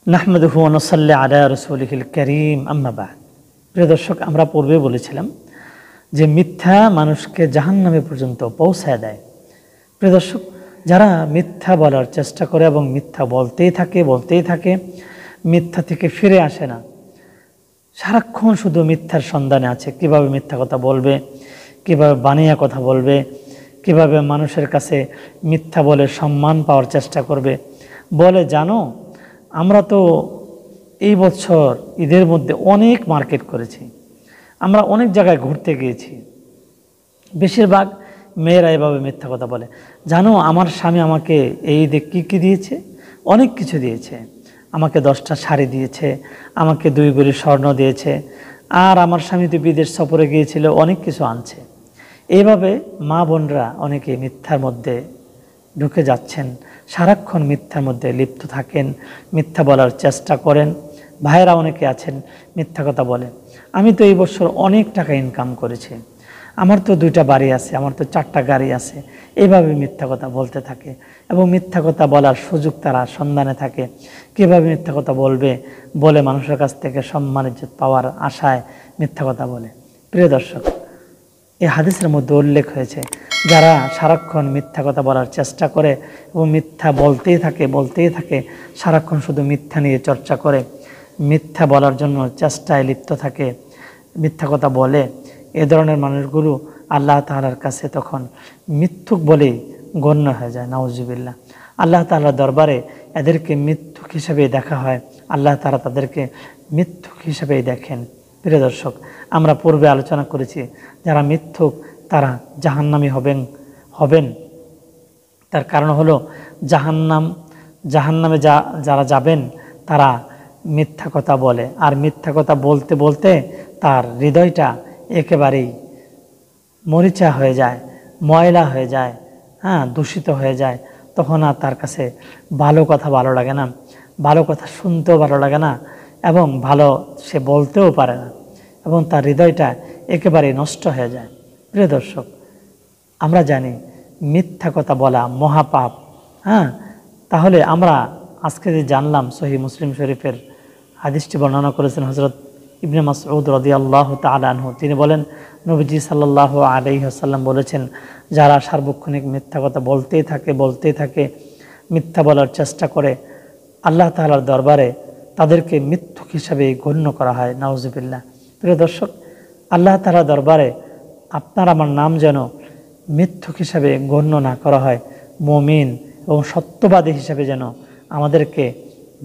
নাহমাদুহু ওয়া নুসাল্লি আলা রাসূলিহিল কারীম, আম্মা বা'দ। প্রিয় দর্শক, আমরা পূর্বে বলেছিলাম যে মিথ্যা মানুষকে জাহান্নামে পর্যন্ত পৌঁছায় দেয়। প্রিয় দর্শক, যারা মিথ্যা বলার চেষ্টা করে এবং মিথ্যা বলতেই থাকে, মিথ্যা থেকে ফিরে আসে না, সারাক্ষণ শুধু মিথ্যার সন্ধানে আছে, কিভাবে মিথ্যা কথা বলবে, কিভাবে বানিয়ে কথা বলবে, কিভাবে মানুষের কাছে মিথ্যা বলে সম্মান পাওয়ার চেষ্টা করবে। বলে, জানো, আমরা তো এই বছর ঈদের মধ্যে অনেক মার্কেট করেছি, আমরা অনেক জায়গায় ঘুরতে গিয়েছি। বেশিরভাগ মেয়েরা এভাবে মিথ্যা কথা বলে। জানো, আমার স্বামী আমাকে এই ঈদে কী দিয়েছে? অনেক কিছু দিয়েছে। আমাকে 10টা শাড়ি দিয়েছে, আমাকে 2 ভরি স্বর্ণ দিয়েছে, আর আমার স্বামী তো বিদেশ সফরে গিয়েছিল, অনেক কিছু আনছে। এইভাবে মা বোনরা অনেকে মিথ্যার মধ্যে ঢুকে যাচ্ছেন, সারাক্ষণ মিথ্যার মধ্যে লিপ্ত থাকেন, মিথ্যা বলার চেষ্টা করেন। ভাইয়েরা অনেকে আছেন মিথ্যা কথা বলে, আমি তো এই বছর অনেক টাকা ইনকাম করেছি, আমার তো 2টা বাড়ি আছে, আমার তো 4টা গাড়ি আছে। এইভাবে মিথ্যা কথা বলতে থাকে এবং মিথ্যা কথা বলার সুযোগ তারা সন্ধানে থাকে। কীভাবে মিথ্যা কথা বলে মানুষের কাছ থেকে সম্মান ইজ্জত পাওয়ার আশায় মিথ্যা কথা বলে। প্রিয় দর্শক, এই হাদিসের মধ্যে উল্লেখ হয়েছে, যারা সারাক্ষণ মিথ্যা কথা বলার চেষ্টা করে এবং মিথ্যা বলতেই থাকে, সারাক্ষণ শুধু মিথ্যা নিয়ে চর্চা করে, মিথ্যা বলার জন্য চেষ্টায় লিপ্ত থাকে, মিথ্যা কথা বলে, এ ধরনের মানুষগুলো আল্লাহ তাআলার কাছে তখন মিথ্যুক বলেই গণ্য হয়ে যায়। নাউজুবিল্লাহ। আল্লাহ তাআলার দরবারে এদেরকে মিথ্যুক হিসেবে দেখা হয়, আল্লাহ তাআলা তাদেরকে মিথ্যুক হিসেবেই দেখেন। প্রিয় দর্শক, আমরা পূর্বে আলোচনা করেছি, যারা মিথ্যুক তারা জাহান্নামী হবেন। তার কারণ হলো জাহান্নামে যারা যাবেন তারা মিথ্যা কথা বলে, আর মিথ্যা কথা বলতে বলতে তার হৃদয়টা একেবারেই মরিচা হয়ে যায়, ময়লা হয়ে যায়, দূষিত হয়ে যায়। তখন আর তার কাছে ভালো কথা ভালো লাগে না, ভালো কথা শুনতেও ভালো লাগে না, এবং ভালো সে বলতেও পারে না, এবং তার হৃদয়টা একেবারেই নষ্ট হয়ে যায়। প্রিয় দর্শক, আমরা জানি মিথ্যা কথা বলা মহাপাপ। তাহলে আমরা আজকে যে জানলাম, সহিহ মুসলিম শরীফের হাদিসটি বর্ণনা করেছেন হযরত ইবনে মাসউদ রাদিয়াল্লাহু তাআলা আনহু। তিনি বলেন, নবীজি সাল্লাল্লাহু আলাইহি ওয়াসাল্লাম বলেছেন, যারা সার্বক্ষণিক মিথ্যা কথা বলতেই থাকে, মিথ্যা বলার চেষ্টা করে, আল্লাহ তাআলার দরবারে তাদেরকে মিথ্যুক হিসাবে গণ্য করা হয়। নাউজুবিল্লাহ। প্রিয় দর্শক, আল্লাহ তাআলার দরবারে আপনার আমার নাম যেন মিথ্যুক হিসাবে গণ্য না করা হয়, মুমিন এবং সত্যবাদী হিসাবে যেন আমাদেরকে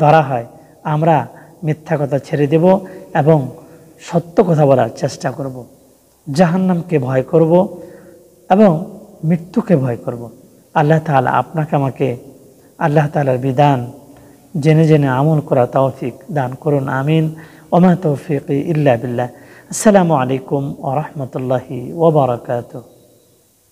ধরা হয়। আমরা মিথ্যা কথা ছেড়ে দেব এবং সত্য কথা বলার চেষ্টা করব, জাহান্নামকে ভয় করব এবং মৃত্যুকে ভয় করব। আল্লাহ তাআলা আপনাকে আমাকে আল্লাহ তাআলার বিধান জেনে জেনে আমল করা তৌফিক দান করুন। আমিন। ওমা তৌফিকি ইল্লা বিল্লাহ। আসসালামু আলাইকুম ওয়া রাহমাতুল্লাহি ওয়া বারাকাতুহু।